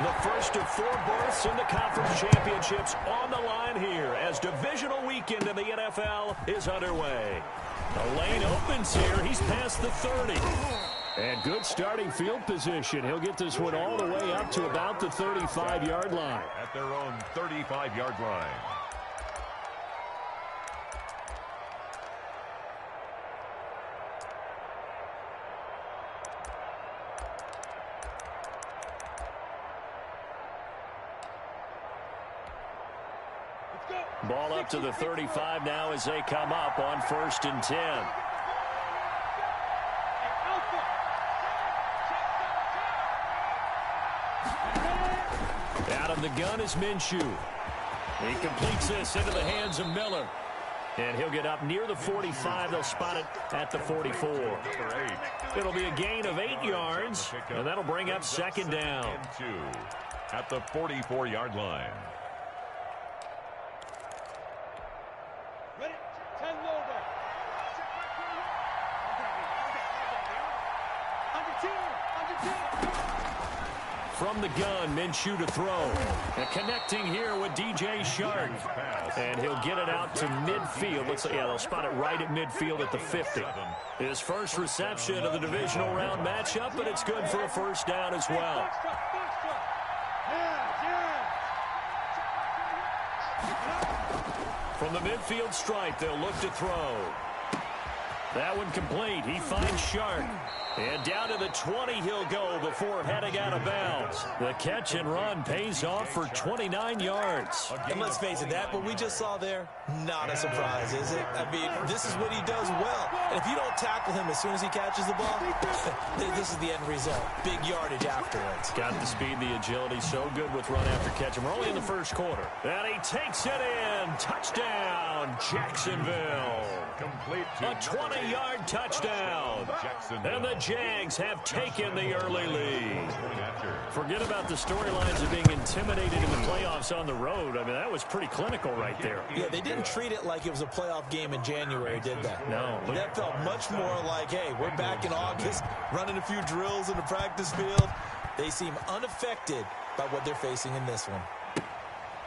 The first of 4 berths in the conference championships on the line here as divisional weekend in the NFL is underway. The lane opens here. He's past the 30. And good starting field position. He'll get this one all the way up to about the 35-yard line. At their own 35-yard line. Ball up to the 35 now as they come up on 1st and 10. Out of the gun is Minshew. He completes this into the hands of Miller. And he'll get up near the 45. They'll spot it at the 44. It'll be a gain of 8 yards, and that'll bring up 2nd down. At the 44-yard line. From the gun, Minshew to throw. And connecting here with DJ Shark. And he'll get it out to midfield. Looks like, yeah, they'll spot it right at midfield at the 50. His first reception of the divisional round matchup, but it's good for a 1st down as well. From the midfield stripe, they'll look to throw. That one complete. He finds Shark. And down to the 20 he'll go before heading out of bounds. The catch and run pays off for 29 yards. And let's face it, that what we just saw there, not a surprise, is it? I mean, this is what he does well. And if you don't tackle him as soon as he catches the ball, this is the end result. Big yardage afterwards. Got the speed, the agility, so good with run after catch. And we're only in the 1st quarter. And he takes it in. Touchdown, Jacksonville. Complete A 20-yard touchdown. And the Jags have taken the early lead. Forget about the storylines of being intimidated in the playoffs on the road. I mean, that was pretty clinical right there. Yeah, they didn't treat it like it was a playoff game in January, did they? No. That felt much more like, hey, we're back in August, running a few drills in the practice field. They seem unaffected by what they're facing in this one.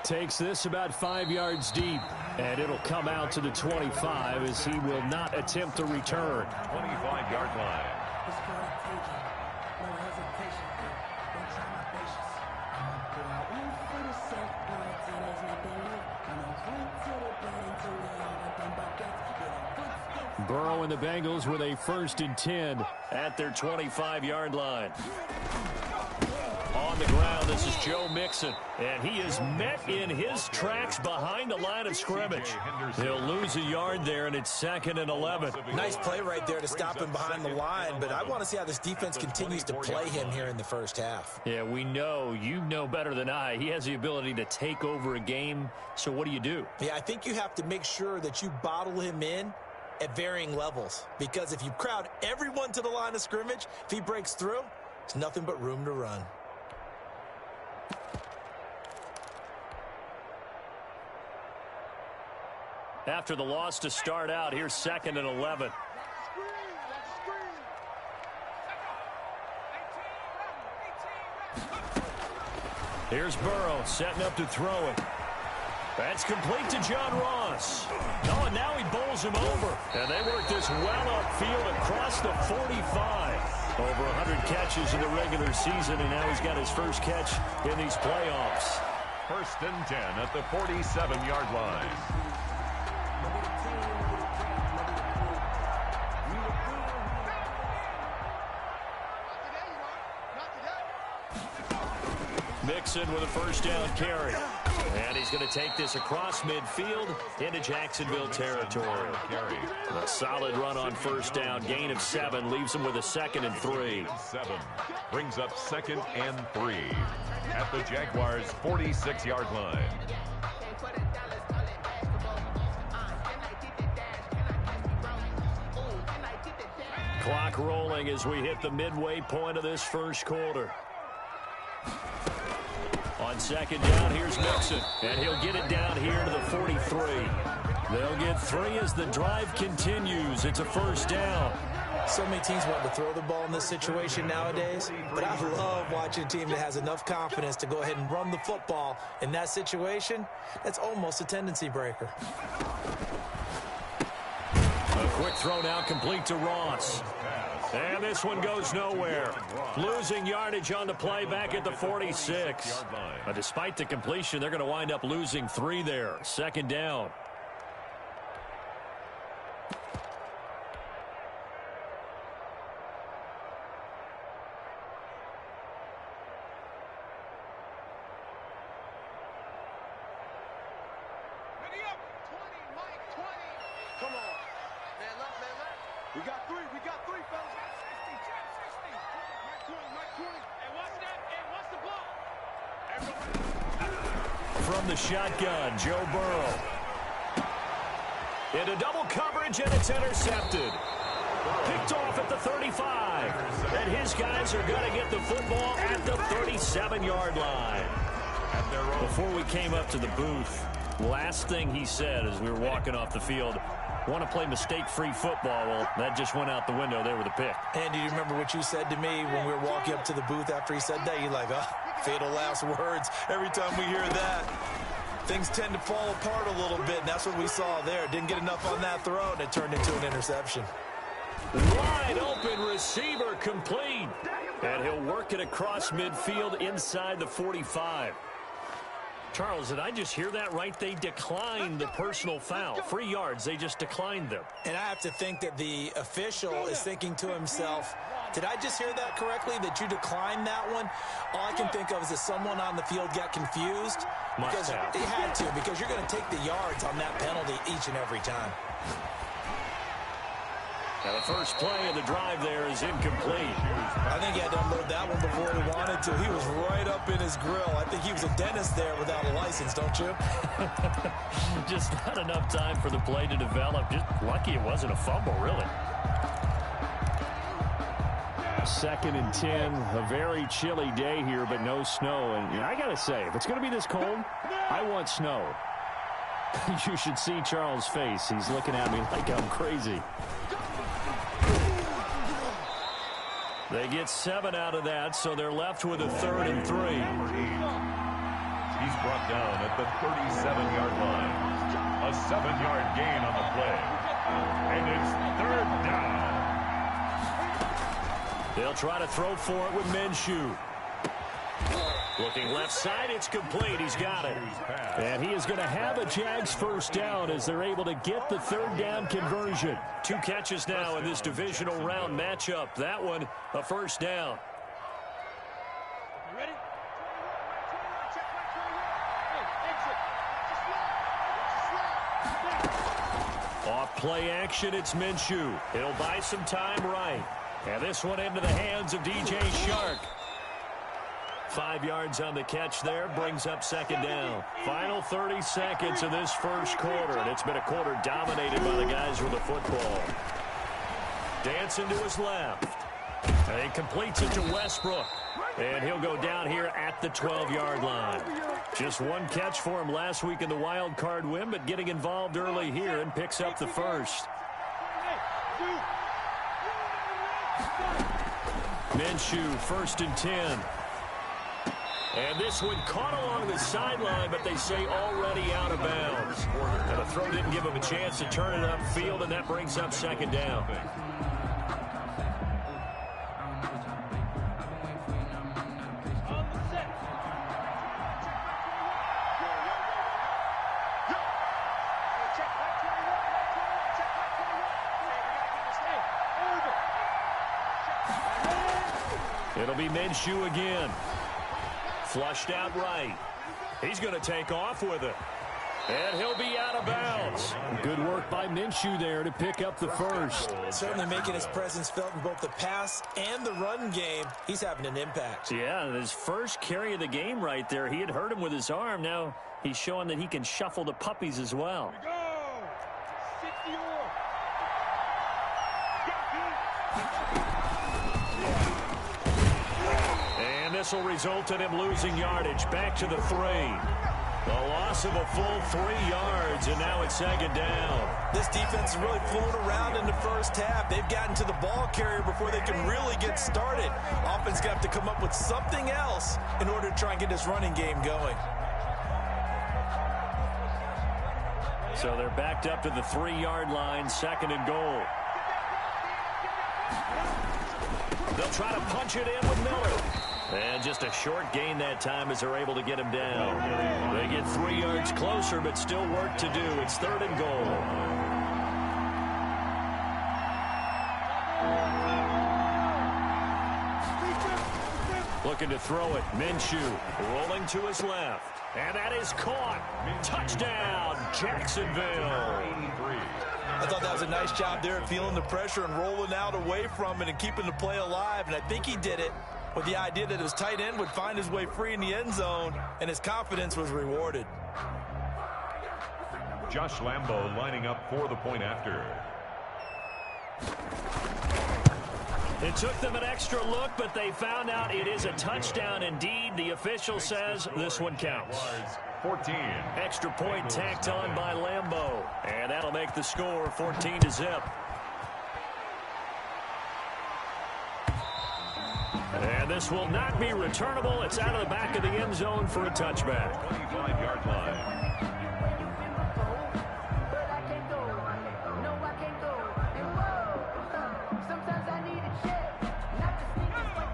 Takes this about 5 yards deep, and it'll come out to the 25 as he will not attempt to return. 25-yard line. Burrow and the Bengals with a 1st and 10 at their 25-yard line. On the ground, this is Joe Mixon, and he is met in his tracks behind the line of scrimmage. He'll lose a yard there, and it's 2nd and 11. Nice play right there to stop him behind the line, but I want to see how this defense continues to play him here in the 1st half. Yeah, we know. You know better than I. He has the ability to take over a game, so what do? Yeah, I think you have to make sure that you bottle him in at varying levels, because if you crowd everyone to the line of scrimmage, if he breaks through, there's nothing but room to run. After the loss to start out, here's 2nd and 11. Here's Burrow setting up to throw it. That's complete to John Ross. Oh, and now he bowls him over. And they work this well upfield across the 45. Over 100 catches in the regular season, and now he's got his first catch in these playoffs. 1st and 10 at the 47-yard line. Mixon with a 1st down carry. And he's going to take this across midfield into Jacksonville territory. A solid run on 1st down. Gain of 7 leaves him with a 2nd and 3. 7 brings up 2nd and 3 at the Jaguars' 46-yard line. Clock rolling as we hit the midway point of this 1st quarter. On 2nd down, here's Mixon, and he'll get it down here to the 43. They'll get 3 as the drive continues. It's a 1st down. So many teams want to throw the ball in this situation nowadays, but I love watching a team that has enough confidence to go ahead and run the football in that situation. That's almost a tendency breaker. A quick throw now complete to Ross. And this one goes nowhere. Losing yardage on the play back at the 46. Despite the completion, they're going to wind up losing 3 there. Second down. From the shotgun, Joe Burrow. Into double coverage, and it's intercepted. Picked off at the 35. And his guys are going to get the football at the 37-yard line. Before we came up to the booth, last thing he said as we were walking off the field, want to play mistake-free football. Well, that just went out the window there with a pick. And do you remember what you said to me when we were walking up to the booth after he said that? You're like, oh, fatal last words. Every time we hear that, things tend to fall apart a little bit, and that's what we saw there. Didn't get enough on that throw, and it turned into an interception. Wide open receiver complete. And he'll work it across midfield inside the 45. Charles, did I just hear that right? They declined the personal foul. 3 yards, they just declined them. And I have to think that the official is thinking to himself, did I just hear that correctly, that you declined that one? All I can think of is that someone on the field got confused. Must have. He had to, because you're going to take the yards on that penalty each and every time. Now the first play of the drive there is incomplete. I think he had to unload that one before he wanted to. He was right up in his grill. I think he was a dentist there without a license, don't you? Just not enough time for the play to develop. Just lucky it wasn't a fumble, really. 2nd and 10, a very chilly day here, but no snow. And I got to say, if it's going to be this cold, I want snow. You should see Charles' face. He's looking at me like I'm crazy. They get 7 out of that, so they're left with a 3rd and 3. He's brought down at the 37-yard line. A 7-yard gain on the play. And it's 3rd down. They'll try to throw for it with Minshew. Looking left side, it's complete. He's got it. And he is going to have a Jags first down as they're able to get the 3rd down conversion. 2 catches now in this divisional round matchup. That one, a first down. Ready? Off play action, it's Minshew. He'll buy some time right. And this one into the hands of DJ Chark. 5 yards on the catch there, brings up 2nd down. Final 30 seconds of this first quarter, and it's been a quarter dominated by the guys with the football. Dancing to his left. And he completes it to Westbrook. And he'll go down here at the 12-yard line. Just 1 catch for him last week in the wild card win, but getting involved early here and picks up the first. Minshew, 1st and 10. And this one caught along the sideline, but they say already out of bounds. And the throw didn't give him a chance to turn it upfield, and that brings up 2nd down. It'll be Minshew again. Flushed out right. He's going to take off with it. And he'll be out of bounds. Good work by Minshew there to pick up the first. Certainly making his presence felt in both the pass and the run game. He's having an impact. Yeah, his first carry of the game right there. He had hurt him with his arm. Now he's showing that he can shuffle the puppies as well. This will result in him losing yardage back to the 3. A loss of a full 3 yards, and now it's second down. This defense is really flown around in the first half. They've gotten to the ball carrier before they can really get started. Offense got to come up with something else in order to try and get this running game going. So they're backed up to the 3-yard line, second and goal. They'll try to punch it in with Miller. And just a short gain that time as they're able to get him down. They get 3 yards closer, but still work to do. It's third and goal. Looking to throw it. Minshew rolling to his left. And that is caught. Touchdown, Jacksonville. I thought that was a nice job there at feeling the pressure and rolling out away from it and keeping the play alive. And I think he did it with the idea that his tight end would find his way free in the end zone, and his confidence was rewarded. Josh Lambo lining up for the point after. It took them an extra look, but they found out it is a touchdown indeed. The official says this one counts. 14. Extra point tacked on by Lambo. And that'll make the score 14-0. And this will not be returnable. It's out of the back of the end zone for a touchback. 25-yard line.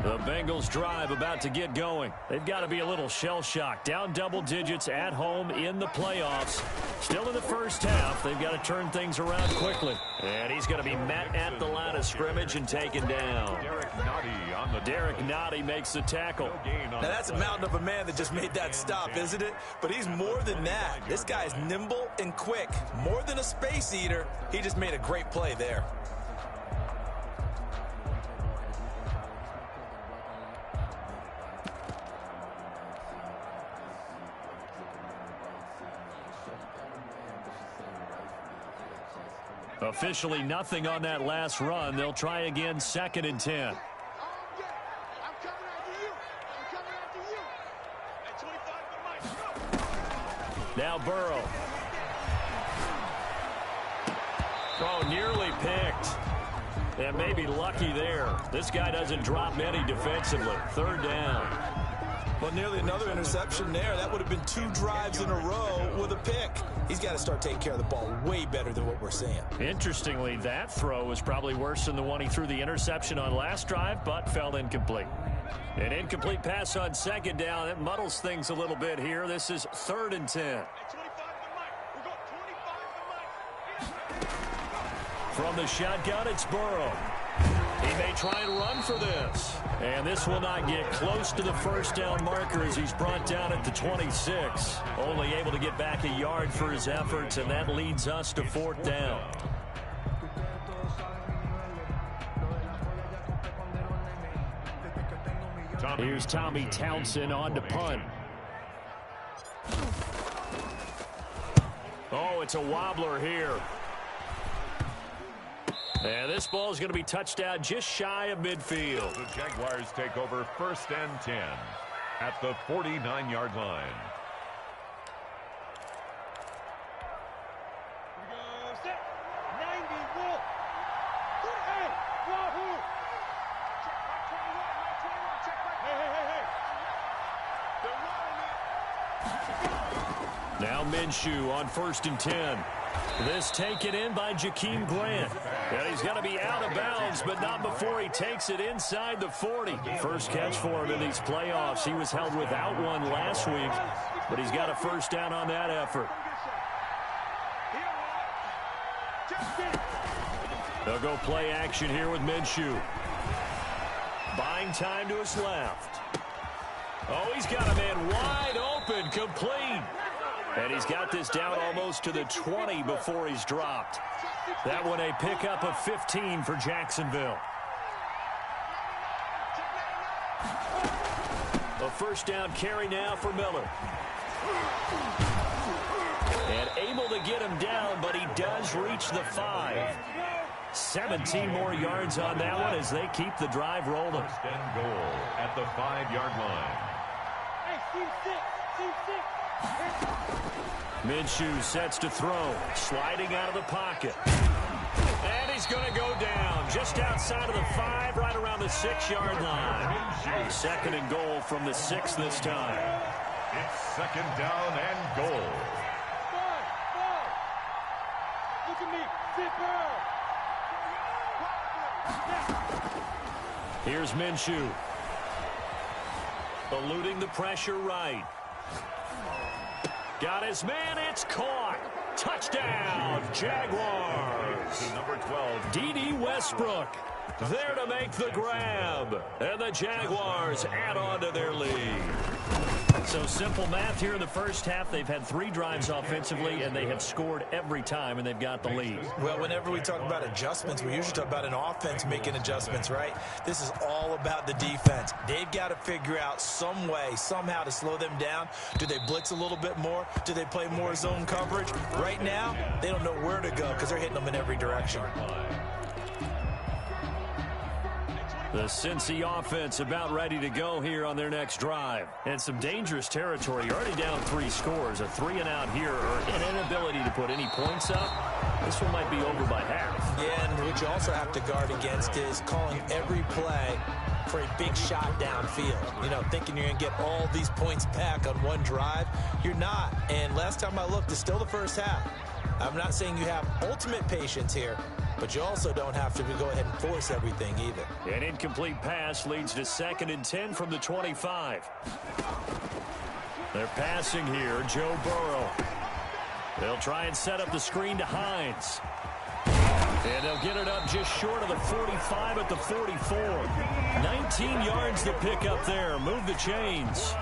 The Bengals drive about to get going. They've got to be a little shell-shocked. Down double digits at home in the playoffs. Still in the first half. They've got to turn things around quickly. And he's going to be met at the line of scrimmage and taken down. Derek Nottie makes the tackle. Now that's a mountain of a man that just made that stop, isn't it? But he's more than that. This guy is nimble and quick. More than a space eater. He just made a great play there. Officially nothing on that last run. They'll try again, second and 10. Now Burrow. Oh, nearly picked. And maybe lucky there. This guy doesn't drop many defensively. Third down. Well, nearly another interception there. That would have been 2 drives in a row with a pick. He's got to start taking care of the ball way better than what we're seeing. Interestingly, that throw was probably worse than the one he threw the interception on last drive, but fell incomplete. An incomplete pass on second down. It muddles things a little bit here. This is third and 10. From the shotgun, it's Burrow. He may try and run for this. And this will not get close to the first down marker as he's brought down at the 26. Only able to get back a yard for his efforts, and that leads us to fourth down. Here's Tommy Townsend on to punt. Oh, it's a wobbler here. And this ball is going to be touched out just shy of midfield. The Jaguars take over first and 10 at the 49-yard line. Now Minshew on first and 10. This taken in by Jakeem Grant. And he's going to be out of bounds, but not before he takes it inside the 40. First catch for him in these playoffs. He was held without one last week, but he's got a first down on that effort. They'll go play action here with Minshew. Buying time to his left. Oh, he's got a man wide open, complete. And he's got this down almost to the 20 before he's dropped. That one a pickup of 15 for Jacksonville. A first down carry now for Miller. And able to get him down, but he does reach the 5. 17 more yards on that one as they keep the drive rolling. First and goal at the 5-yard line. Hey, team 6, team 6. Minshew sets to throw, sliding out of the pocket. And he's going to go down just outside of the 5, right around the 6-yard line. Second and goal from the 6 this time. It's second down and goal. Look at me. Sit Here's Minshew. Eluding the pressure right. Got his man. It's caught. Touchdown, Jaguars. Number 12. D.D. Westbrook there to make the grab. And the Jaguars add on to their lead. So simple math here in the first half. They've had 3 drives offensively, and they have scored every time, and they've got the lead. Well, whenever we talk about adjustments, we usually talk about an offense making adjustments, right? This is all about the defense. They've got to figure out some way, somehow to slow them down. Do they blitz a little bit more? Do they play more zone coverage? Right now, they don't know where to go because they're hitting them in every direction. The Cincy offense about ready to go here on their next drive. And some dangerous territory. You're already down 3 scores. A 3-and-out here, or an inability to put any points up. This one might be over by half. Yeah, and what you also have to guard against is calling every play for a big shot downfield. You know, thinking you're going to get all these points back on one drive. You're not. And last time I looked, it's still the first half. I'm not saying you have ultimate patience here, but you also don't have to go ahead and force everything either. An incomplete pass leads to 2nd and 10 from the 25. They're passing here, Joe Burrow. They'll try and set up the screen to Hines. And they'll get it up just short of the 45 at the 44. 19 yards to pick up there. Move the chains.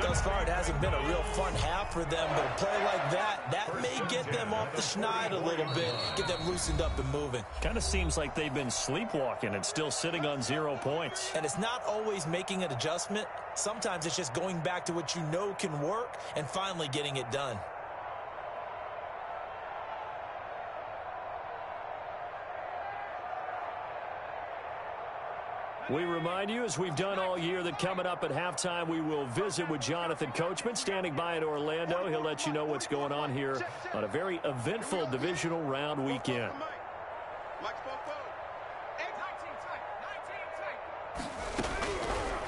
Thus far, it hasn't been a real fun half for them, but a play like that may get them off the schneid a little bit, get them loosened up and moving. Kind of seems like they've been sleepwalking and still sitting on 0 points. And it's not always making an adjustment. Sometimes it's just going back to what you know can work and finally getting it done. We remind you, as we've done all year, that coming up at halftime, we will visit with Jonathan Coachman, standing by in Orlando. He'll let you know what's going on here on a very eventful divisional round weekend.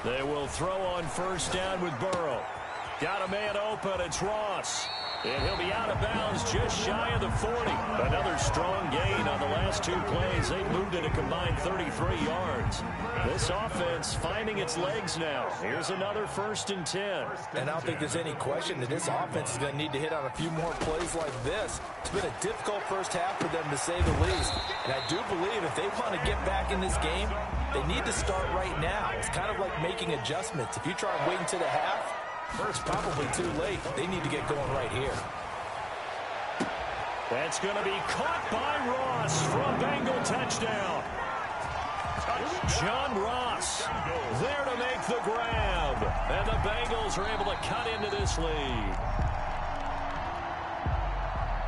They will throw on first down with Burrow. Got a man open. It's Ross. And he'll be out of bounds just shy of the 40. Another strong gain on the last 2 plays. They've moved it a combined 33 yards. This offense finding its legs now. Here's another 1st and 10. And I don't think there's any question that this offense is going to need to hit on a few more plays like this. It's been a difficult first half for them, to say the least. And I do believe if they want to get back in this game, they need to start right now. It's kind of like making adjustments. If you try and wait until the half, it's probably too late. They need to get going right here. That's going to be caught by Ross for a Bengal touchdown. John Ross there to make the grab. And the Bengals are able to cut into this lead.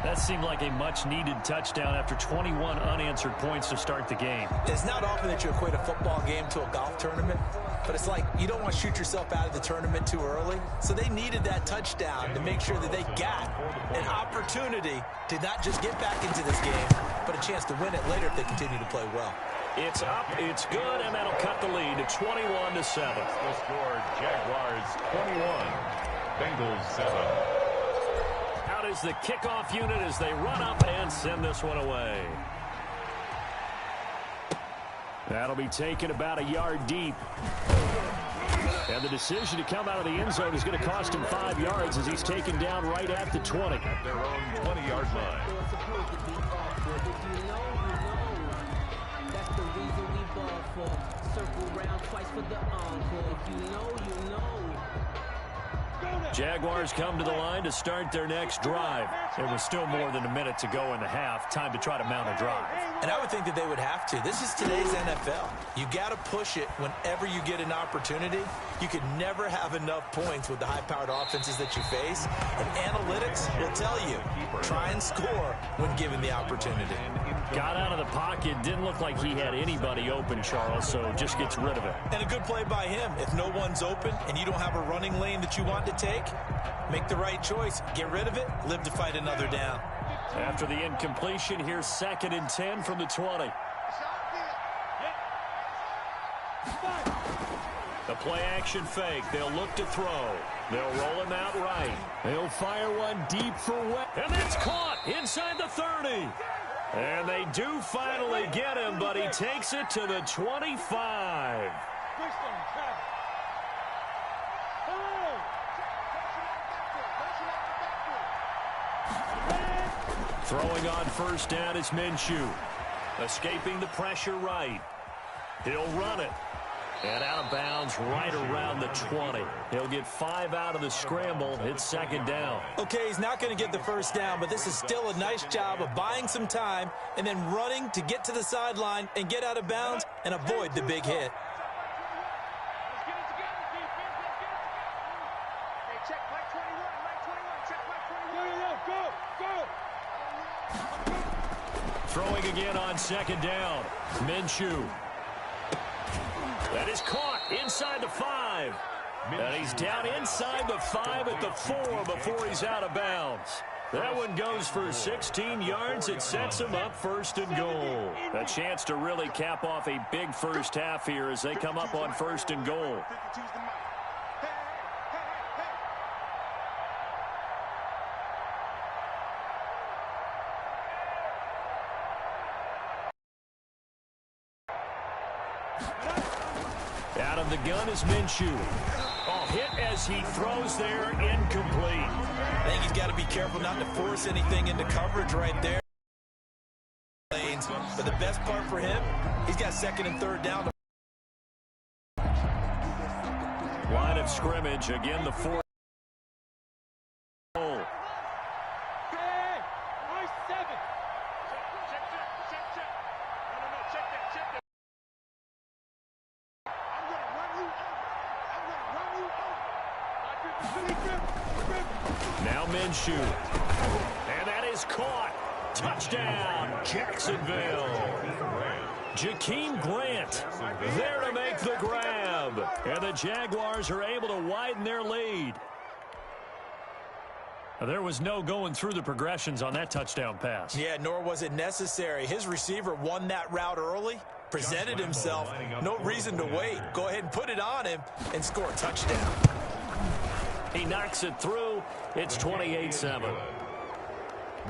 That seemed like a much-needed touchdown after 21 unanswered points to start the game. It's not often that you equate a football game to a golf tournament, but it's like you don't want to shoot yourself out of the tournament too early. So they needed that touchdown to make sure that they got an opportunity to not just get back into this game, but a chance to win it later if they continue to play well. It's up, it's good, and that'll cut the lead to 21-7. The score, Jaguars 21, Bengals 7. Out is the kickoff unit as they run up and send this one away. That'll be taken about a yard deep. And the decision to come out of the end zone is going to cost him 5 yards as he's taken down right at the 20. At their own 20-yard line. That's the reason we ball for. Circle round twice for the encore. If you know, you know. Jaguars come to the line to start their next drive. There was still more than a minute to go in the half. Time to try to mount a drive. And I would think that they would have to. This is today's NFL. You got to push it whenever you get an opportunity. You could never have enough points with the high-powered offenses that you face. And analytics will tell you, try and score when given the opportunity. Got out of the pocket. Didn't look like he had anybody open, Charles, so just gets rid of it. And a good play by him. If no one's open and you don't have a running lane that you want to take, make the right choice. Get rid of it. Live to fight another down. After the incompletion, here's 2nd and 10 from the 20. The play-action fake. They'll look to throw. They'll roll him out right. They'll fire one deep for Webb. And that's caught inside the 30. And they do finally get him, but he takes it to the 25. Throwing on first down is Minshew. Escaping the pressure right. He'll run it. And out of bounds right around the 20. He'll get 5 out of the scramble. It's 2nd down. Okay, he's not going to get the first down, but this is still a nice job of buying some time and then running to get to the sideline and get out of bounds and avoid the big hit. Throwing again on 2nd down. Minshew. That is caught inside the 5. And he's down inside the 5 at the 4 before he's out of bounds. That one goes for 16 yards. It sets him up 1st and goal. A chance to really cap off a big first half here as they come up on 1st and goal. Out of the gun is Minshew. Oh, hit as he throws there, incomplete. I think he's got to be careful not to force anything into coverage right there. But the best part for him, he's got 2nd and 3rd down. Line of scrimmage, again the 4th. Now Minshew. And that is caught. Touchdown, Jacksonville. Jakeem Grant there to make the grab. And the Jaguars are able to widen their lead. There was no going through the progressions on that touchdown pass. Yeah, nor was it necessary. His receiver won that route early, presented himself. No reason to wait. Go ahead and put it on him and score a touchdown. He knocks it through. It's 28-7.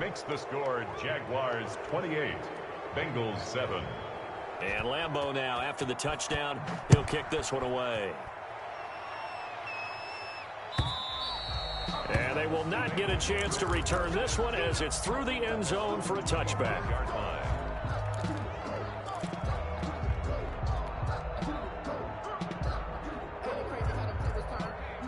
Makes the score Jaguars 28, Bengals 7. And Lambeau now, after the touchdown, he'll kick this one away. And they will not get a chance to return this one as it's through the end zone for a touchback.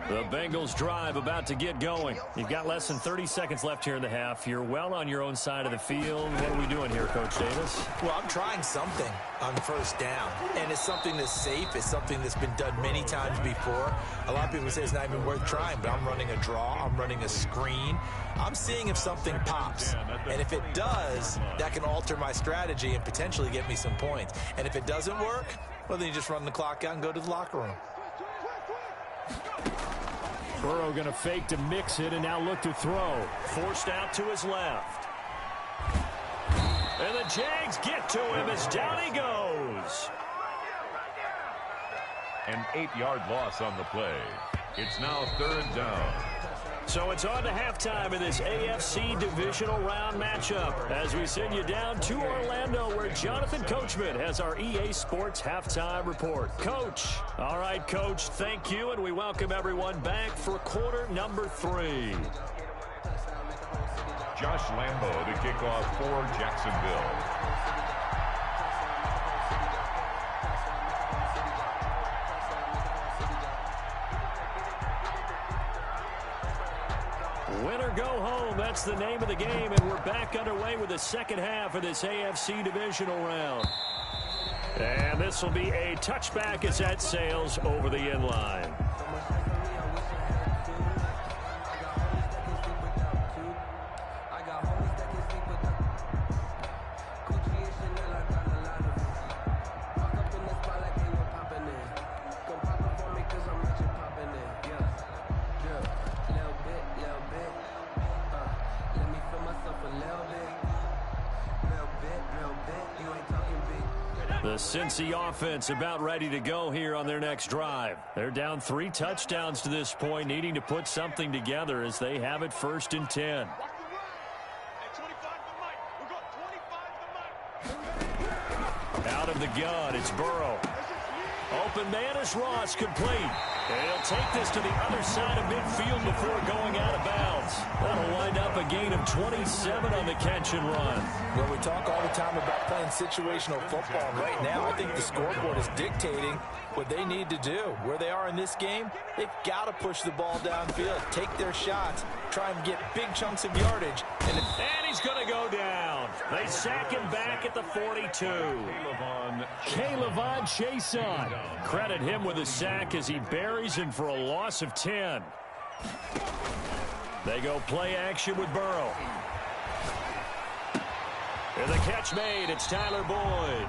The Bengals drive about to get going. You've got less than 30 seconds left here in the half. You're well on your own side of the field. What are we doing here, Coach Davis? Well, I'm trying something on 1st down, and it's something that's safe. It's something that's been done many times before. A lot of people say it's not even worth trying, but I'm running a draw. I'm running a screen. I'm seeing if something pops, and if it does, that can alter my strategy and potentially get me some points. And if it doesn't work, well, then you just run the clock out and go to the locker room. Burrow going to fake to mix it and now look to throw. Forced out to his left. And the Jags get to him as down he goes. An 8-yard loss on the play. It's now 3rd down. So it's on to halftime in this AFC divisional round matchup as we send you down to Orlando where Jonathan Coachman has our EA Sports halftime report. Coach. All right, Coach, thank you, and we welcome everyone back for quarter number 3. Josh Lambeau to kick off for Jacksonville. Win or go home, that's the name of the game, and we're back underway with the second half of this AFC divisional round. And this will be a touchback as that sails over the end line. The Cincy offense about ready to go here on their next drive. They're down 3 touchdowns to this point, needing to put something together as they have it 1st and 10. Out of the gun, it's Burrow. Open man is Ross, complete. And he'll take this to the other side of midfield before going out of bounds. That'll wind up a gain of 27 on the catch and run. Well, we talk all the time about playing situational football. Right now, I think the scoreboard is dictating what they need to do. Where they are in this game, they've got to push the ball downfield, take their shots, try and get big chunks of yardage. And he's going to go down. They sack him back at the 42. K'Lavon Chaisson. Credit him with a sack as he buries him for a loss of 10. They go play action with Burrow. And the catch made. It's Tyler Boyd.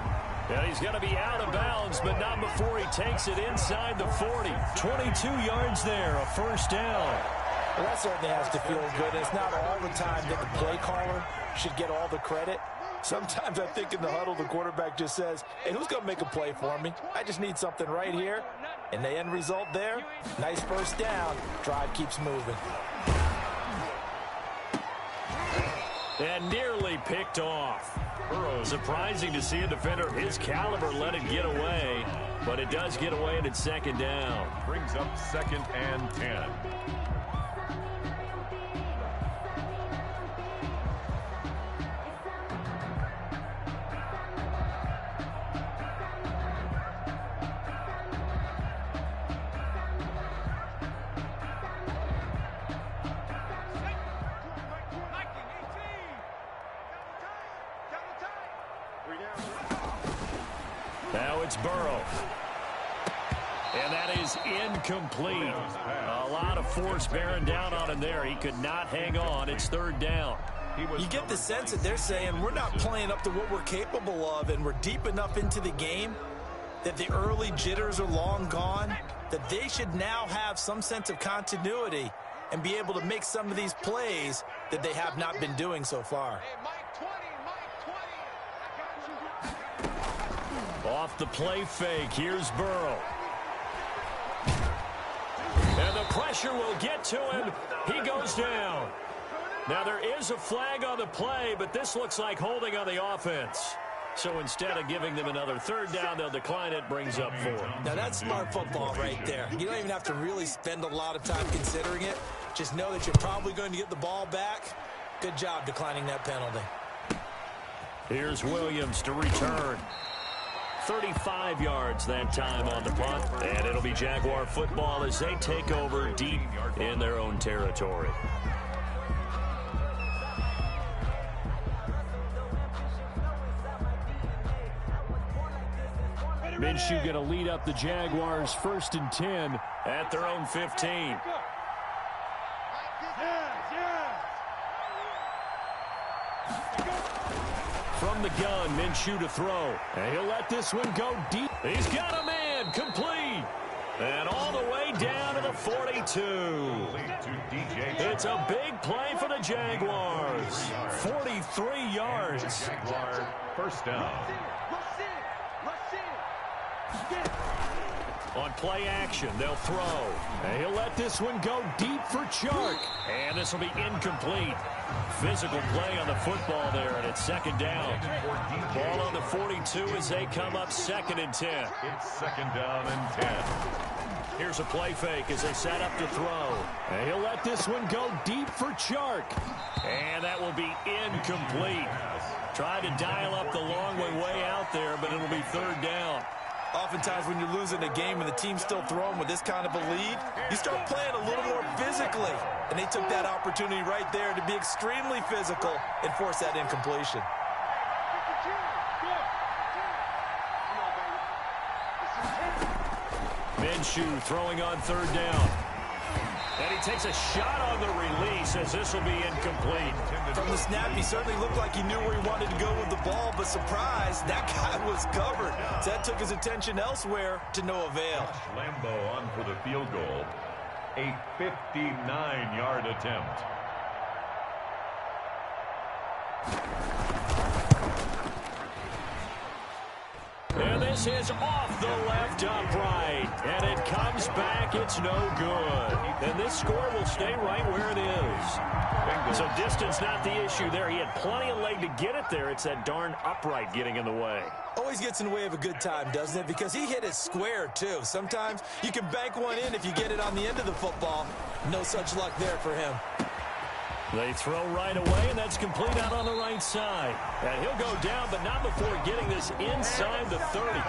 And he's going to be out of bounds, but not before he takes it inside the 40. 22 yards there, a 1st down. Well, that certainly has to feel good. It's not all the time that the play caller should get all the credit. Sometimes I think in the huddle, the quarterback just says, hey, who's going to make a play for me? I just need something right here. And the end result there, nice 1st down. Drive keeps moving. And nearly picked off. Surprising to see a defender of his caliber let it get away, but it does get away and it's 2nd down. Brings up 2nd and 10. Now it's Burrow. And that is incomplete. A lot of force bearing down on him there. He could not hang on. It's 3rd down. You get the sense that they're saying we're not playing up to what we're capable of, and we're deep enough into the game that the early jitters are long gone, that they should now have some sense of continuity and be able to make some of these plays that they have not been doing so far. Off the play fake, here's Burrow. And the pressure will get to him. He goes down. Now there is a flag on the play, but this looks like holding on the offense. So instead of giving them another 3rd down, they'll decline it, brings up 4. Now that's smart football right there. You don't even have to really spend a lot of time considering it. Just know that you're probably going to get the ball back. Good job declining that penalty. Here's Williams to return. 35 yards that time on the punt, and it'll be Jaguar football as they take over deep in their own territory. Minshew going to lead up the Jaguars 1st and 10 at their own 15. From the gun, Minshew to throw. And he'll let this one go deep. He's got a man, complete. And all the way down to the 42. It's a big play for the Jaguars. 43 yards. Jaguar 1st down. On play action, they'll throw. And he'll let this one go deep for Chark. And this will be incomplete. Physical play on the football there, and it's 2nd down. Ball on the 42 as they come up 2nd and 10. It's 2nd down and 10. Here's a play fake as they set up to throw. And he'll let this one go deep for Chark. And that will be incomplete. Tried to dial up the long way out there, but it'll be 3rd down. Oftentimes when you're losing a game and the team's still throwing with this kind of a lead, you start playing a little more physically. And they took that opportunity right there to be extremely physical and force that incompletion. Minshew throwing on 3rd down. And he takes a shot on the release as this will be incomplete. From the snap, he certainly looked like he knew where he wanted to go with the ball, but surprise, that guy was covered. So that took his attention elsewhere to no avail. Lambeau on for the field goal. A 59-yard attempt. And This is off the left upright, and it comes back. It's no good. And this score will stay right where it is. So distance not the issue there. He had plenty of leg to get it there. It's that darn upright getting in the way. Always gets in the way of a good time, doesn't it? Because he hit it square, too. Sometimes you can bank one in if you get it on the end of the football. No such luck there for him. They throw right away, and that's complete out on the right side. And he'll go down, but not before getting this inside the 30.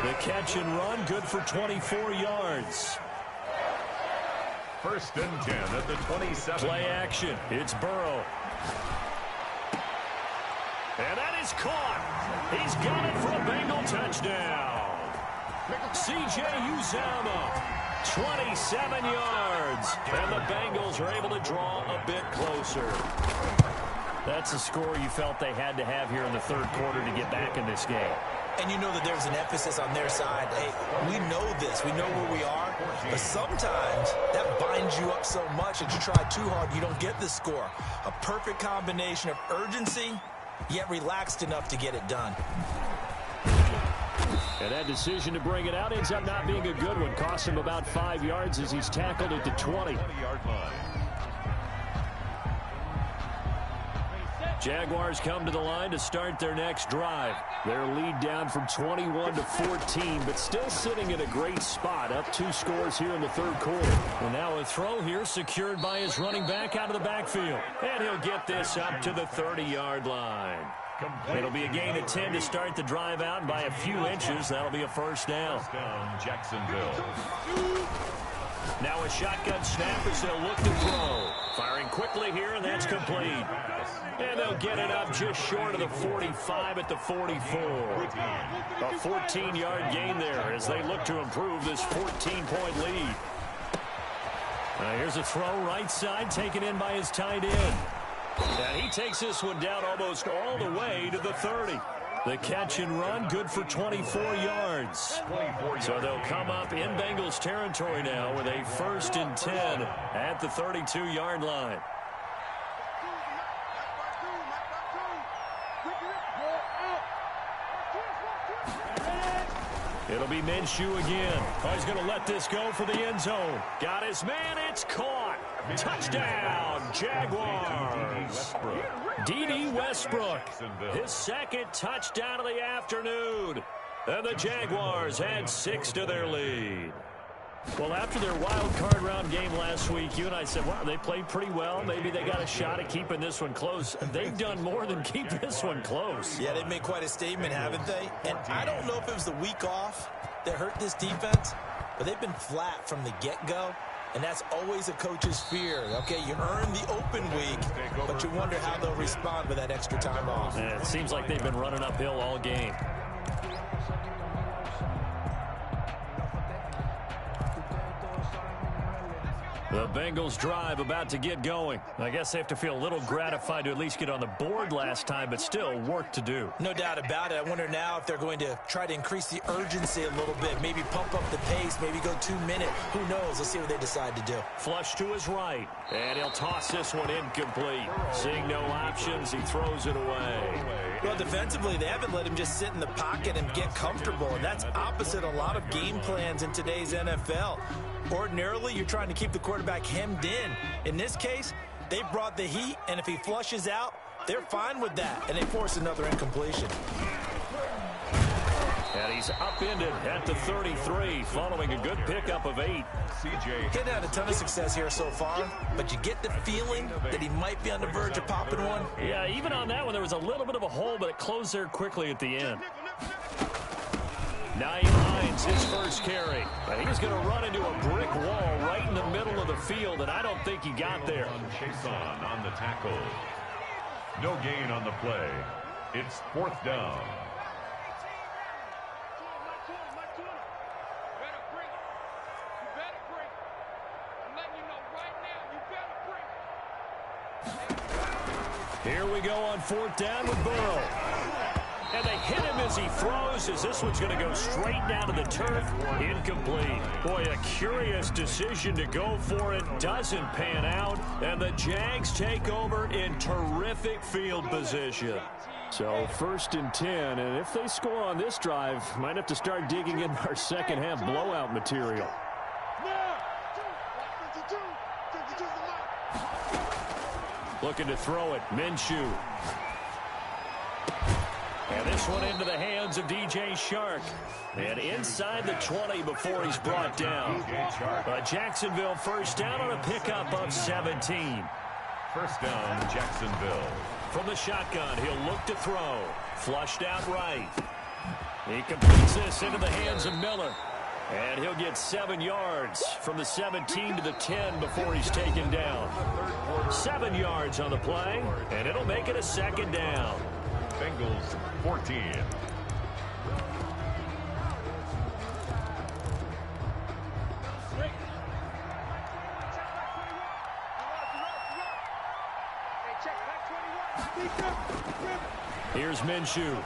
The catch and run, good for 24 yards. 1st and 10 at the 27. Play action. It's Burrow. And that is caught. He's got it for a Bengal touchdown. C.J. Uzomah. 27 yards, and the Bengals are able to draw a bit closer. That's a score you felt they had to have here in the 3rd quarter to get back in this game. And you know that there's an emphasis on their side. Hey, we know this. We know where we are. But sometimes that binds you up so much that you try too hard, you don't get the score. A perfect combination of urgency, yet relaxed enough to get it done. And that decision to bring it out ends up not being a good one. Cost him about 5 yards as he's tackled at the 20. Jaguars come to the line to start their next drive. Their lead down from 21 to 14, but still sitting in a great spot. Up 2 scores here in the 3rd quarter. And now a throw here secured by his running back out of the backfield. And he'll get this up to the 30-yard line. It'll be a gain of 10 to start the drive out, and by a few inches, that'll be a 1st down. Jacksonville. Now a shotgun snap as they'll look to throw. Firing quickly here, and that's complete. And they'll get it up just short of the 45 at the 44. A 14-yard gain there as they look to improve this 14-point lead. Here's a throw right side taken in by his tight end. And he takes this one down almost all the way to the 30. The catch and run, good for 24 yards. So they'll come up in Bengals territory now with a 1st and 10 at the 32-yard line. It'll be Minshew again. Oh, he's going to let this go for the end zone. Got his man. It's caught. Touchdown, Jaguars. D.D. Westbrook, his 2nd touchdown of the afternoon. And the Jaguars add 6 to their lead. Well, after their wild card round game last week, you and I said, wow, they played pretty well. Maybe they got a shot at keeping this one close. They've done more than keep this one close. Yeah, they've made quite a statement, haven't they? And I don't know if it was the week off that hurt this defense, but they've been flat from the get-go. And that's always a coach's fear. Okay, you earn the open week, but you wonder how they'll respond with that extra time off. And it seems like they've been running uphill all game. The Bengals drive about to get going. I guess they have to feel a little gratified to at least get on the board last time, but still work to do. No doubt about it. I wonder now if they're going to try to increase the urgency a little bit, maybe pump up the pace, maybe go 2-minute. Who knows? Let's see what they decide to do. Flush to his right, and he'll toss this one incomplete. Seeing no options, he throws it away. Well, defensively, they haven't let him just sit in the pocket and get comfortable, and that's opposite a lot of game plans in today's NFL. Ordinarily, you're trying to keep the quarterback hemmed in. In this case, they brought the heat, and if he flushes out, they're fine with that, and they force another incompletion. And he's upended at the 33, following a good pickup of 8. He's had a ton of success here so far, but you get the feeling that he might be on the verge of popping one. Yeah, even on that one, there was a little bit of a hole, but it closed there quickly at the end. Nyheim Hines, his first carry. He's going to run into a brick wall right in the middle of the field, and I don't think he got there. Chason on the tackle. No gain on the play. It's 4th down. Here we go on 4th down with Burrow. And they hit him as he throws, as this one's going to go straight down to the turf. Incomplete. Boy, a curious decision to go for it. Doesn't pan out. And the Jags take over in terrific field position. So 1st and 10, and if they score on this drive, might have to start digging in our second half blowout material. Looking to throw it, Minshew. And this one into the hands of DJ Chark. And inside the 20 before he's brought down. Jacksonville first down on a pickup of 17. First down, Jacksonville. From the shotgun, he'll look to throw. Flushed out right. He completes this into the hands of Miller. And he'll get 7 yards from the 17 to the 10 before he's taken down. 7 yards on the play, and it'll make it a second down. Bengals 14. Here's Minshew.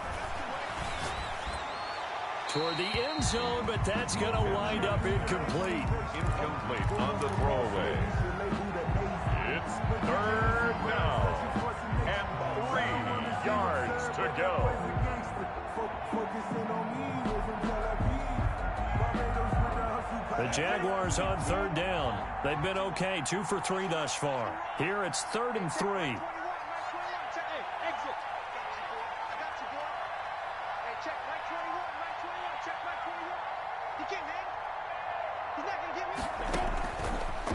Toward the end zone, but that's going to wind up incomplete. Incomplete on the throwaway. It's 3rd down. And 3 yards to go. The Jaguars on 3rd down. They've been okay, 2 for 3 thus far. Here it's 3rd and 3.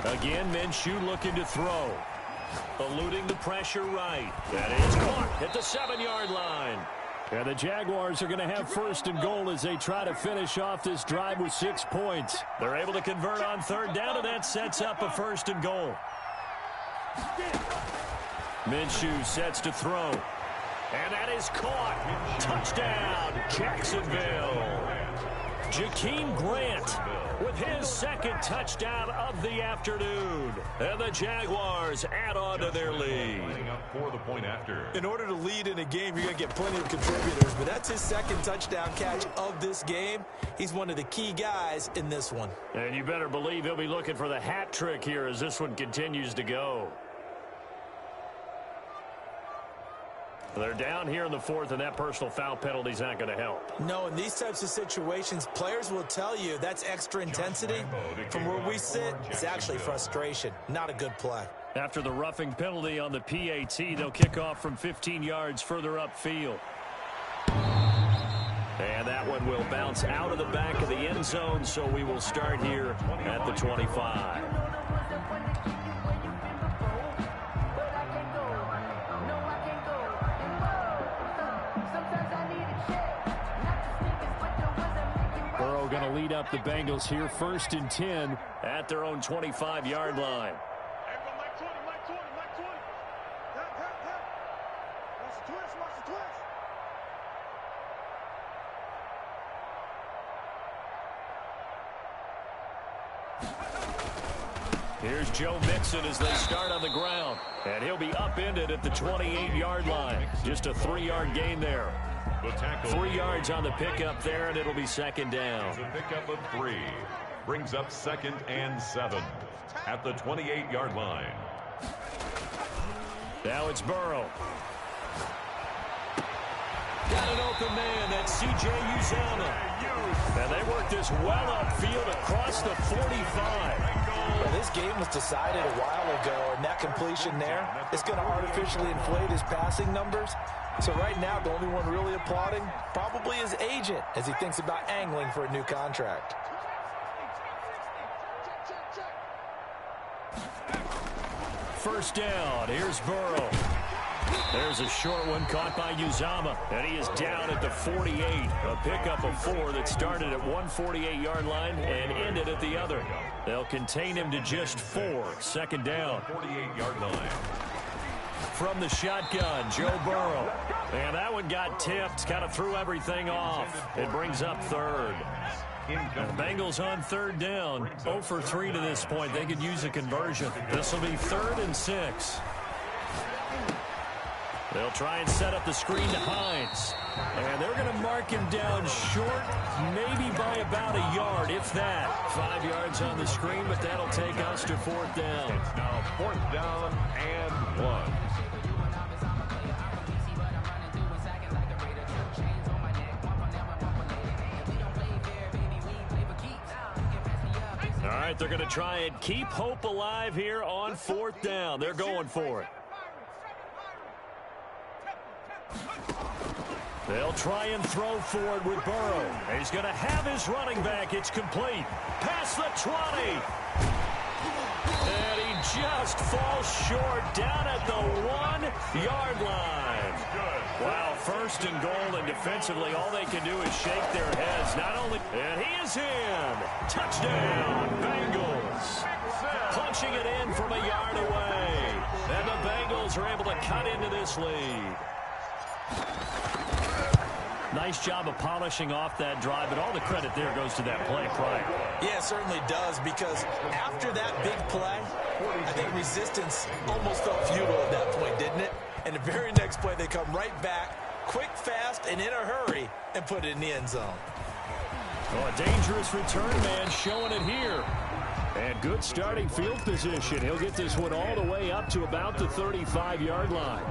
Again, Minshew looking to throw. Eluding the pressure right. That is caught at the 7-yard line. And the Jaguars are going to have 1st and goal as they try to finish off this drive with 6 points. They're able to convert on 3rd down, and that sets up a 1st and goal. Minshew sets to throw. And that is caught. Touchdown, Jacksonville. Jakeem Grant with his 2nd touchdown of the afternoon. And the Jaguars add on to their lead. For the point after. In order to lead in a game, you're going to get plenty of contributors, but that's his 2nd touchdown catch of this game. He's one of the key guys in this one. And you better believe he'll be looking for the hat trick here as this one continues to go. They're down here in the 4th, and that personal foul penalty is not going to help. No, in these types of situations, players will tell you that's extra intensity. From where we sit, it's actually frustration. Not a good play. After the roughing penalty on the PAT, they'll kick off from 15 yards further upfield. And that one will bounce out of the back of the end zone, so we will start here at the 25. Burrow going to lead up the Bengals here, 1st and 10 at their own 25-yard line. Here's Joe Mixon as they start on the ground. And he'll be upended at the 28-yard line. Just a 3-yard gain there. 3 yards on the pickup there, and it'll be 2nd down. It's a pickup of 3. Brings up 2nd and 7 at the 28-yard line. Now it's Burrow. Got an open man. That's C.J. Uzomah. And they work this well upfield across the 45. Well, this game was decided a while ago, and that completion there is going to artificially inflate his passing numbers. So right now, the only one really applauding probably his agent as he thinks about angling for a new contract. First down. Here's Burrow. There's a short one caught by Uzomah, and he is down at the 48. A pickup of 4 that started at one 48-yard line and ended at the other. They'll contain him to just 4. 2nd down. 48-yard line. From the shotgun, Joe Burrow. And that one got tipped, kind of threw everything off. It brings up 3rd. The Bengals on 3rd down. 0 for 3 to this point. They could use a conversion. This will be 3rd and 6. They'll try and set up the screen to Hines. And they're going to mark him down short, maybe by about a yard, if that. 5 yards on the screen, but that'll take us to 4th down. It's now 4th down and 1. right, they're going to try and keep hope alive here on 4th down. They're going for it. They'll try and throw forward with Burrow. He's going to have his running back. It's complete. Past the 20. And he just falls short down at the 1-yard line. Wow, 1st and goal, and defensively all they can do is shake their heads. Not only, and he is in. Touchdown, Bengals. Punching it in from a yard away. And the Bengals are able to cut into this lead. Nice job of polishing off that drive, but all the credit there goes to that play prior. Yeah, it certainly does, because after that big play, I think resistance almost felt futile at that point, didn't it? And the very next play, they come right back, quick, fast, and in a hurry, and put it in the end zone. Oh, a dangerous return man showing it here. And good starting field position. He'll get this one all the way up to about the 35-yard line.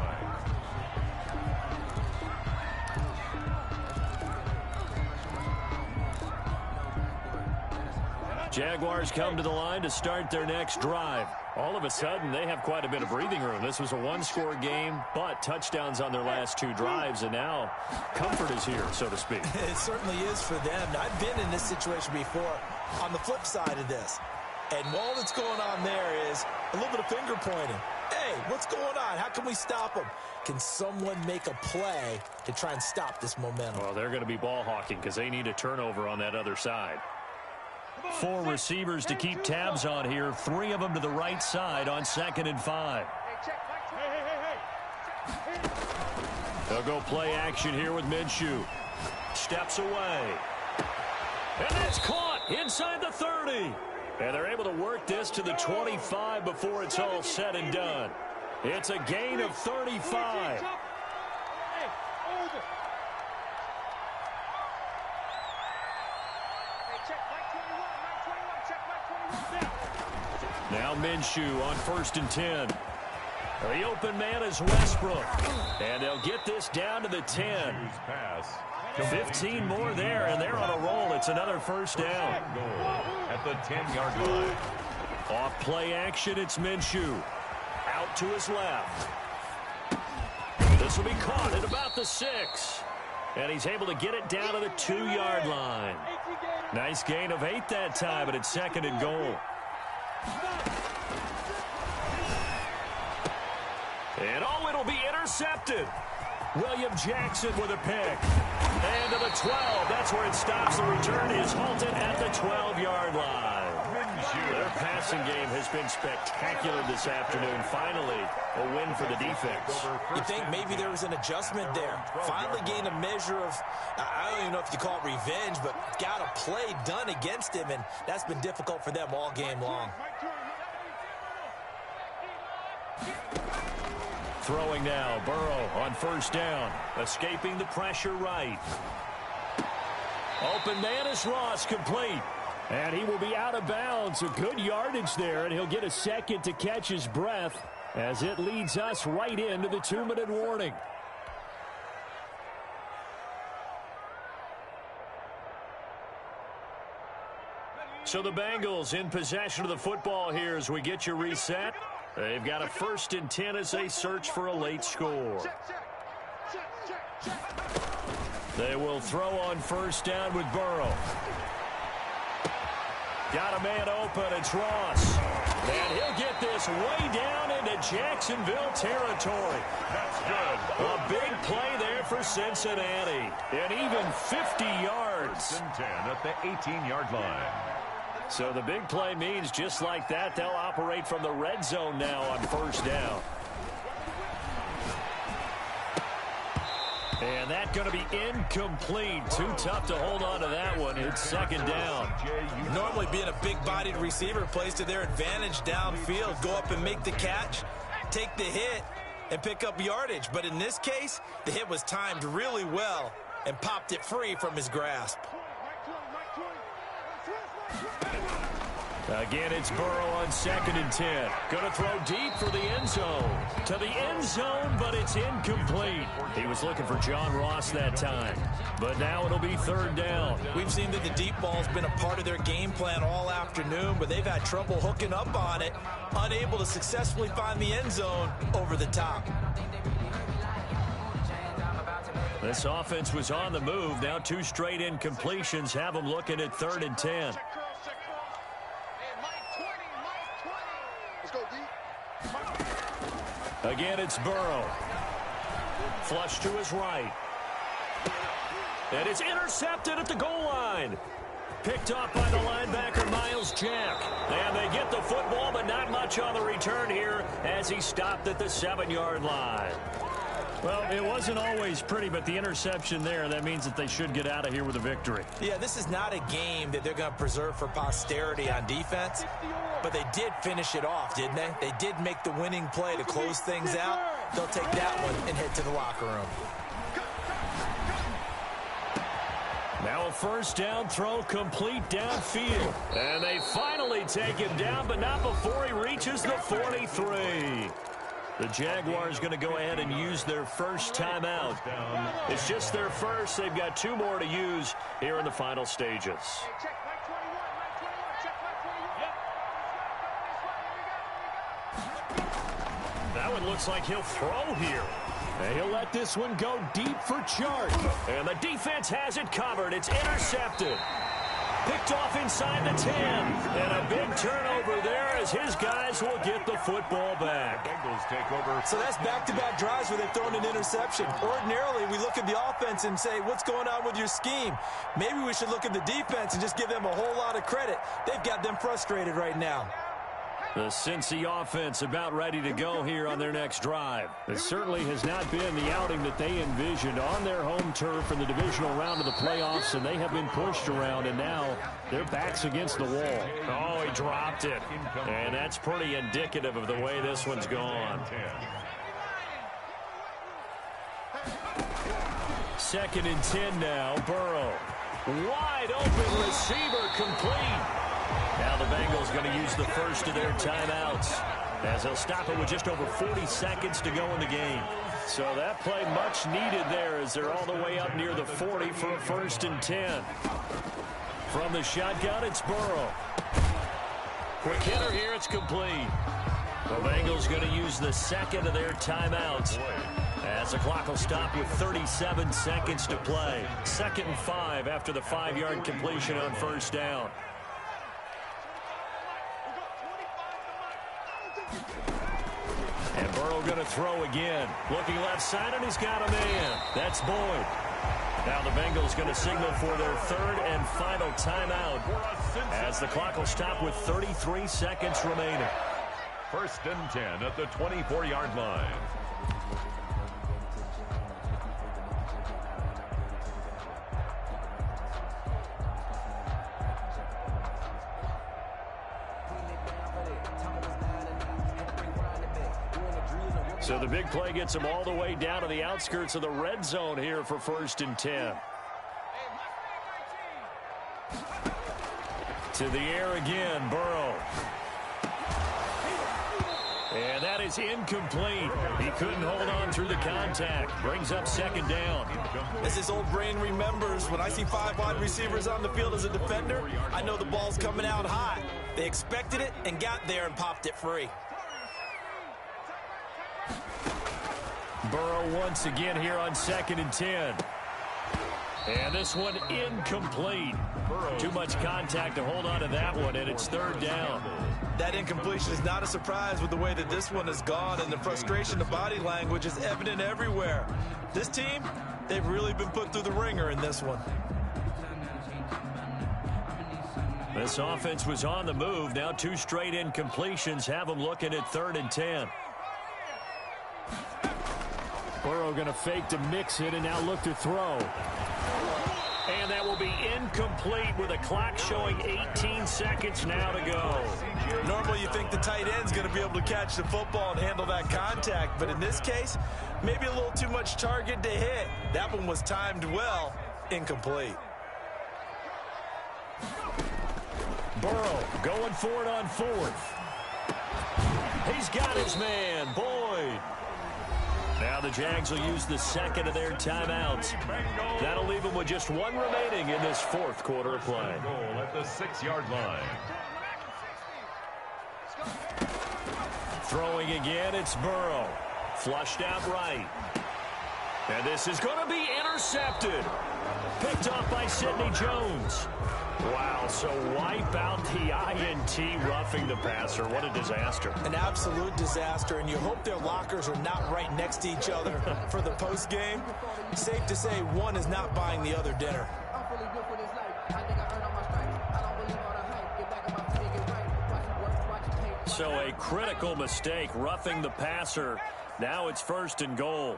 Jaguars come to the line to start their next drive. All of a sudden, they have quite a bit of breathing room. This was a one-score game, but touchdowns on their last 2 drives, and now comfort is here, so to speak. It certainly is for them. I've been in this situation before on the flip side of this. And all that's going on there is a little bit of finger pointing. Hey, what's going on? How can we stop them? Can someone make a play to try and stop this momentum? Well, they're going to be ball hawking because they need a turnover on that other side. 4 receivers to keep tabs on here. 3 of them to the right side on 2nd and 5. They'll go play action here with Minshew. Steps away. And that's caught inside the 30. And they're able to work this to the 25 before it's all said and done. It's a gain of 35. Now Minshew on 1st and 10. The open man is Westbrook. And they'll get this down to the 10. 15 more there, and they're on a roll. It's another 1st down. At the 10-yard line. Off play action, it's Minshew. Out to his left. This will be caught at about the 6. And he's able to get it down to the 2-yard line. Nice gain of 8 that time, but it's 2nd and goal. And oh, it'll be intercepted. William Jackson with a pick. And to the 12. That's where it stops. The return is halted at the 12-yard line. Their passing game has been spectacular this afternoon. Finally, a win for the defense. You think maybe there was an adjustment there. Finally gained a measure of, I don't even know if you call it revenge, but got a play done against him, and that's been difficult for them all game long. Throwing now, Burrow on 1st down. Escaping the pressure right. Open man is Ross, complete. And he will be out of bounds. A good yardage there, and he'll get a second to catch his breath as it leads us right into the 2-minute warning. So the Bengals in possession of the football here as we get you reset. They've got a 1st and 10 as they search for a late score. They will throw on 1st down with Burrow. Got a man open. It's Ross. And he'll get this way down into Jacksonville territory. That's good. A big play there for Cincinnati. And even 50 yards. 1st and 10 at the 18-yard line. So the big play means just like that, they'll operate from the red zone now on 1st down. And that's going to be incomplete. Too tough to hold on to that one. It's 2nd down. Normally being a big-bodied receiver plays to their advantage downfield. Go up and make the catch, take the hit, and pick up yardage. But in this case, the hit was timed really well and popped it free from his grasp. Again, it's Burrow on 2nd and 10. Going to throw deep for the end zone. To the end zone, but it's incomplete. He was looking for John Ross that time. But now it'll be 3rd down. We've seen that the deep ball's been a part of their game plan all afternoon, but they've had trouble hooking up on it, unable to successfully find the end zone over the top. This offense was on the move. Now 2 straight incompletions have them looking at 3rd and 10. Again, it's Burrow. Flush to his right. And it's intercepted at the goal line. Picked off by the linebacker, Miles Jack. And they get the football, but not much on the return here as he stopped at the 7-yard line. Well, it wasn't always pretty, but the interception there, that means that they should get out of here with a victory. Yeah, this is not a game that they're going to preserve for posterity on defense, but they did finish it off, didn't they? They did make the winning play to close things out. They'll take that one and head to the locker room. Now a 1st down throw complete downfield. And they finally take him down, but not before he reaches the 43. The Jaguars going to go ahead and use their first timeout. It's just their first. They've got 2 more to use here in the final stages. That one looks like he'll throw here. And he'll let this one go deep for Chark. And the defense has it covered. It's intercepted. Picked off inside the 10. And a big turnover there as his guys will get the football back. Bengals take over. So that's back-to-back drives where they've thrown an interception. Ordinarily, we look at the offense and say, what's going on with your scheme? Maybe we should look at the defense and just give them a whole lot of credit. They've got them frustrated right now. The Cincy offense about ready to go here on their next drive. It certainly has not been the outing that they envisioned on their home turf in the divisional round of the playoffs, and they have been pushed around, and now their back's against the wall. Oh, he dropped it. And that's pretty indicative of the way this one's gone. 2nd and 10 now, Burrow. Wide open receiver complete. Now the Bengals going to use the first of their timeouts as they'll stop it with just over 40 seconds to go in the game. So that play much needed there as they're all the way up near the 40 for a 1st and 10. From the shotgun, it's Burrow. Quick hitter here, it's complete. The Bengals going to use the 2nd of their timeouts as the clock will stop with 37 seconds to play. 2nd and 5 after the 5-yard completion on 1st down. And Burrow going to throw again. Looking left side, and he's got a man. That's Boyd. Now the Bengals going to signal for their 3rd and final timeout as the clock will stop with 33 seconds remaining. 1st and 10 at the 24-yard line. So the big play gets them all the way down to the outskirts of the red zone here for 1st and 10. To the air again, Burrow. And that is incomplete. He couldn't hold on through the contact. Brings up 2nd down. As his old brain remembers, when I see 5 wide receivers on the field as a defender, I know the ball's coming out high. They expected it and got there and popped it free. Burrow once again here on 2nd and 10. And this one incomplete. Too much contact to hold on to that one, and it's 3rd down. That incompletion is not a surprise with the way that this one has gone, and the frustration of body language is evident everywhere. This team, they've really been put through the ringer in this one. This offense was on the move. Now 2 straight incompletions have them looking at 3rd and 10. Burrow going to fake to mix it and now look to throw. And that will be incomplete with a clock showing 18 seconds now to go. Normally you think the tight end's going to be able to catch the football and handle that contact, but in this case, maybe a little too much target to hit. That one was timed well, incomplete. Burrow going for it on fourth. He's got his man, Boyd. Now the Jags will use the second of their timeouts. That'll leave them with just one remaining in this fourth quarter of play. Goal at the 6-yard line. Throwing again, it's Burrow. Flushed out right. And this is going to be intercepted. Picked off by Sidney Jones. Wow, so wipe out the INT roughing the passer. What a disaster. An absolute disaster, and you hope their lockers are not right next to each other for the postgame. Safe to say one is not buying the other dinner. So a critical mistake, roughing the passer. Now it's 1st and goal.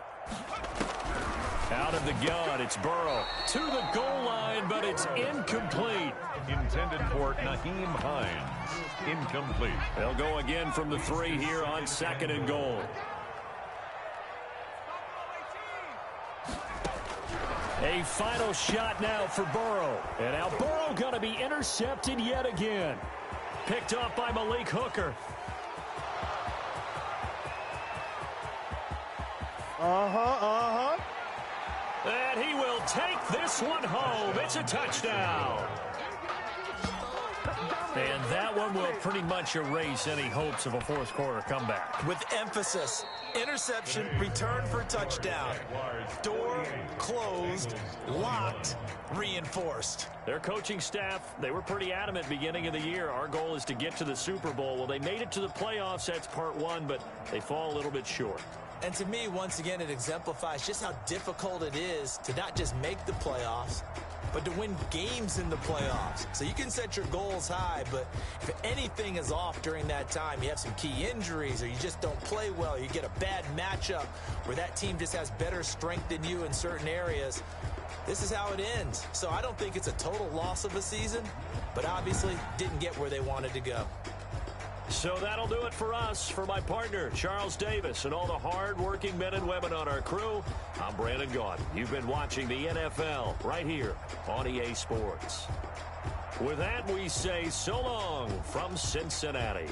Out of the gun, it's Burrow. To the goal line, but it's incomplete. Intended for Nyheim Hines. Incomplete. They'll go again from the 3 here on 2nd and goal. A final shot now for Burrow. And now Burrow going to be intercepted yet again. Picked off by Malik Hooker. And he will take this one home. It's a touchdown. And that one will pretty much erase any hopes of a fourth quarter comeback. With emphasis, interception, return for touchdown. Door closed, locked, reinforced. Their coaching staff, they were pretty adamant beginning of the year. Our goal is to get to the Super Bowl. Well, they made it to the playoffs. That's part one, but they fall a little bit short. And to me, once again, it exemplifies just how difficult it is to not just make the playoffs, but to win games in the playoffs. So you can set your goals high, but if anything is off during that time, you have some key injuries or you just don't play well, you get a bad matchup where that team just has better strength than you in certain areas, this is how it ends. So I don't think it's a total loss of a season, but obviously didn't get where they wanted to go. So that'll do it for us. For my partner, Charles Davis, and all the hard-working men and women on our crew, I'm Brandon Gaudin. You've been watching the NFL right here on EA Sports. With that, we say so long from Cincinnati.